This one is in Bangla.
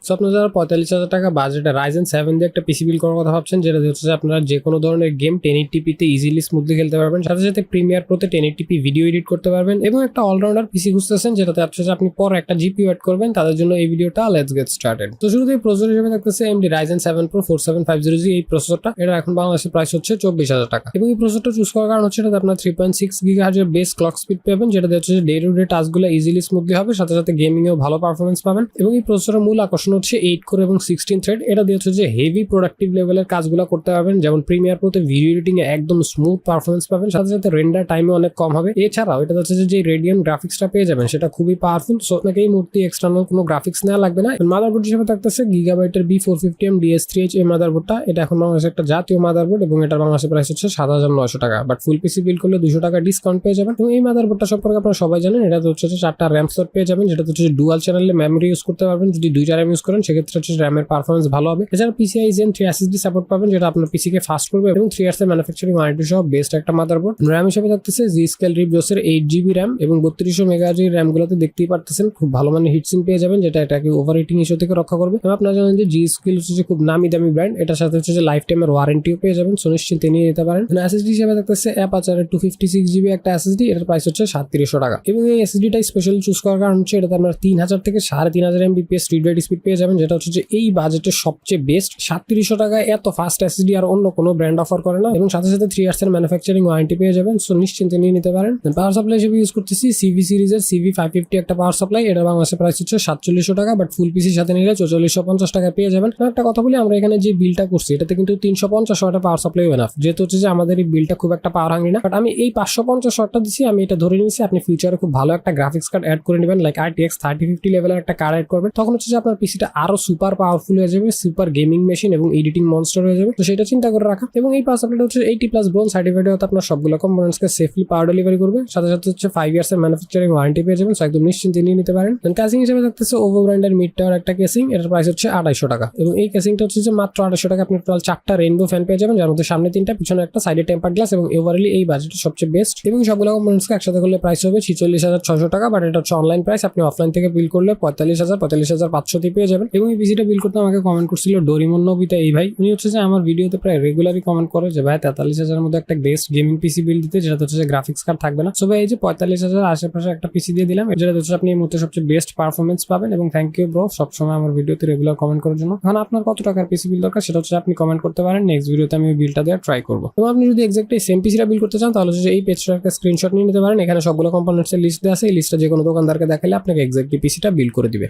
সো আপনারা যারা 45,000 টাকা বাজেটে Ryzen 7 দিয়ে একটা পিসি বিল্ড করার কথা ভাবছেন, যেটা হচ্ছে আপনারা যে কোনো ধরনের গেম 1080p তে ইজিলি স্মুথলি খেলতে পারবেন, সাথে সাথে প্রিমিয়ার প্রোতে 1080p ভিডিও এডিট করতে পারবেন এবং একটা অলরাউন্ডার পিসি খুঁজতেছেন যেটাতে আপনি পরে একটা জিপিইউ অ্যাড করবেন, তাদের জন্য এই ভিডিওটা লেটস গেট স্টার্টেড। তো শুরুতেই প্রসেসর হিসেবে থাকতেছে AMD Ryzen 7 Pro 4750G। এই প্রসেসরটা এটা এখন বাংলাদেশের প্রাইস হচ্ছে 24,000 টাকা এবং এই প্রসেসরটা চুজ করার কারণ হচ্ছে এটাতে আপনার 3.6 GHz এর বেস ক্লক স্পিড পাবেন, যেটাতে হচ্ছে ডে টু ডে টাস্কগুলো ইজিলি স্মুথলি হবে, সাথে সাথে গেমিং এও ভালো পারফরমেন্স পাবেন। এবং এই প্রসেসরের মূল আকর্ষণ হচ্ছে 8 কোর এবং 16 থ্রেড। এটা দিয়ে হচ্ছে যে হেভি প্রোডাক্টিভ লেভেলের কাজগুলো করতে পারবেন, যেমন প্রিমিয়ার প্রোতে ভিডিও এডিটিং এ একদম স্মুথ পারফরমেন্স পাবেন, সাথে সাথে রেন্ডার টাইমে অনেক কম হবে। এছাড়াও এটা হচ্ছে যে রেডিয়ান গ্রাফিক্সটা পেয়ে যাবেন সেটা খুবই পাওয়ারফুল, সো আপনাকে এই মুহূর্তে এক্সটার্নাল কোনো গ্রাফিক্স নেওয়া লাগবে না। মাদারবোর্ড হিসেবে থাকতেছে গিগাবাইটের B450M DS3H এই মাদারবোর্ডটা। এটা এখন বাংলাদেশে একটা জাতীয় মাদারবোর্ড এবং এটার বাংলাদেশের প্রাইস হচ্ছে 7,900 টাকা, বাট ফুল পিসি বিল্ড করলে 200 টাকা ডিসকাউন্ট পেয়ে যাবেন। এবং এই মাদারবোর্ডটা সম্পর্কে আপনারা সবাই জানেন, এটা হচ্ছে 4টা র্যাম স্লট পেয়ে যাবেন, যেটা হচ্ছে ডুয়াল চ্যানেলে মেমোরি ইউজ করতে পারবেন। যদি 2টা র্যাম ইউজ করেন সেক্ষেত্রে হচ্ছে র্যামের পারফরমেন্স ভালো হবে। এছাড়া PCI Gen 3 SSD সাপোর্ট পাবেন, যেটা আপনার পিসি কে ফাস্ট করবে এবং 3 ইয়ার্স এর ম্যানুফ্যাকচারিং ওয়ারেন্টি সহ বেস্ট একটা মাদারবোর্ড। র্যাম হিসেবে থাকতেছে G-Skill Rebus-এর 8GB র্যাম এবং 3200 MHz র্যাম গুলোতে দেখতেই পারতেছেন খুব ভালো মানের হিটসিং পেয়ে যাবেন, যেটা এটাকে ওভারহিটিং ইস্যু থেকে রক্ষা করবে। এবং আপনারা জানেন যে G-Skill হচ্ছে খুব নামি দামি ব্র্যান্ড, এটার সাথে হচ্ছে যে লাইফ টাইমের ওয়ারেন্টিও পেয়ে যাবেন, সো নিশ্চিন্তে নিয়ে যেতে পারেন। SSD হিসেবে থাকতেছে Apacheর 256GB একটা SSD, এটার প্রাইস হচ্ছে 3700 টাকা। এবং এই SSD-টা স্পেশালি চুজ করার কারণ হচ্ছে এটাতে আপনারা 3000 থেকে 3500 Mbps রিড রাইট স্পিড পেয়ে যাবেন, যেটা হচ্ছে যে এই বাজেটের সবচেয়ে বেস্ট। 3700 টাকায় এত ফাস্ট SSD আর অন্য কোনো ব্র্যান্ড অফার করে না, এবং সাথে সাথে 3 ইয়ার্স এর ম্যানুফ্যাকচারিং ওয়ারেন্টি পেয়ে যাবেন, সো নিশ্চিন্তে নিয়ে নিতে পারেন। পাওয়ার সাপ্লাই হিসেবে ইউজ করতেছি CV সিরিজের CV550 একটা পাওয়ার সাপ্লাই, এটা বাংলাদেশের প্রাইস হচ্ছে 4700 টাকা, বাট ফুল পিসির সাথে নিলে 4450 টাকা পেয়ে যাবেন। একটা কথা বলি, আমরা এখানে যে বিলটা করছি এটাতে কিন্তু 350 ওয়াটের পাওয়ার সাপ্লাই এনাফ, যেহেতু হচ্ছে যে আমাদের এই বিলটা খুব একটা পাওয়ার হাঙ্গি না। বাট আমি এই 550 ওয়াটটা দিচ্ছি, আমি এটা ধরে নিয়েছি আপনি ফিউচারে খুব ভালো একটা গ্রাফিক্স কার্ড অ্যাড করে নেবেন, লাইক RTX 3050 লেভেলের একটা কার্ড অ্যাড করবেন, তখন হচ্ছে যে আপনার পিসিটা আরো সুপার পাওয়ারফুল হয়ে যাবে, সুপার গেমিং মেশিন এবং এডিটিং মনস্টার হয়ে যাবে। তো সেটা চিন্তা করে রাখা। এবং এই পাওয়ার সাপ্লাইটা হচ্ছে 80+ ব্রোঞ্জ সার্টিফাইড, হতে আপনার সবগুলো কম্পোনেন্টসকে সেফলি পাওয়ার ডেলিভারি করবে, সাথে সাথে হচ্ছে 5 ইয়ার্স এর ম্যানুফ্যাকচারিং ওয়ারেন্টি পেয়ে যাবেন, সো একদম নিশ্চিন্তে নিয়ে নিতে পারেন। কেসিং হিসেবে থাকতেছে ওভারব্র্যান্ডের মিড টাওয়ার একটা কেসিং, এটার প্রাইস হচ্ছে 2800 টাকা। এবং এই কেসিংটা হচ্ছে যে মাত্র 2800 টাকা আপনি টোটাল 4টা রেইনবো ফ্যান পেয়ে যাবেন, যার মধ্যে সামনে 3টা, পিছনে একটা, সাইডে টেম্পার গ্লাস, এবং ওভারঅলি এই বাজেটের সবচেয়ে বেস্ট। এবং সবগুলো কম্পোনেন্টসকে একসাথে করলে প্রাইস হবে 46,600 টাকা, বাট এটা হচ্ছে অনলাইন প্রাইস। আপনি অফলাইন থেকে বিল করলে 45,500 দিয়ে পেয়ে যাবেন। এবং এই পিসিটা বিল করতে আমাকে কমেন্ট করছিল ডোরিমন নবিতা এই ভাই, উনি হচ্ছে যে আমার ভিডিওতে প্রায় রেগুলারই কমেন্ট করে যে ভাই 43,000 এর মধ্যে একটা বেস্ট গেমিং পিসি বিল দিতে, যেটা হচ্ছে যে গ্রাফিক্স কার্ড থাকবে না। সো ভাই এই যে 45,000 আশেপাশে একটা পিসি দিয়ে দিলাম, যেটা হচ্ছে আপনি এই মুহূর্তে সবচেয়ে বেস্ট পারফরমেন্স পাবেন। এবং থ্যাংক ইউ ব্রো সবসময় আমার ভিডিওতে রেগুলার কমেন্ট করার জন্য। এখন আপনার কত টাকার পিসি বিল দরকার সেটা হচ্ছে আপনি কমেন্ট করতে পারেন, নেক্সট ভিডিওতে আমি বিলটা দেওয়ার ট্রাই করবো। এবং আপনি যদি এক্সাক্টলি সেম পিসিটা বিল করতে চান তাহলে হচ্ছে এই পেজটার একটা স্ক্রিনশট নিয়ে নিতে পারেন, এখানে সবগুলো কম্পোনেন্টসের লিস্ট দেওয়া আছে, এই লিস্টটা যে কোনো দোকানদারকে দেখালে আপনাকে এক্সাক্টলি পিসিটা বিল করে দিবে।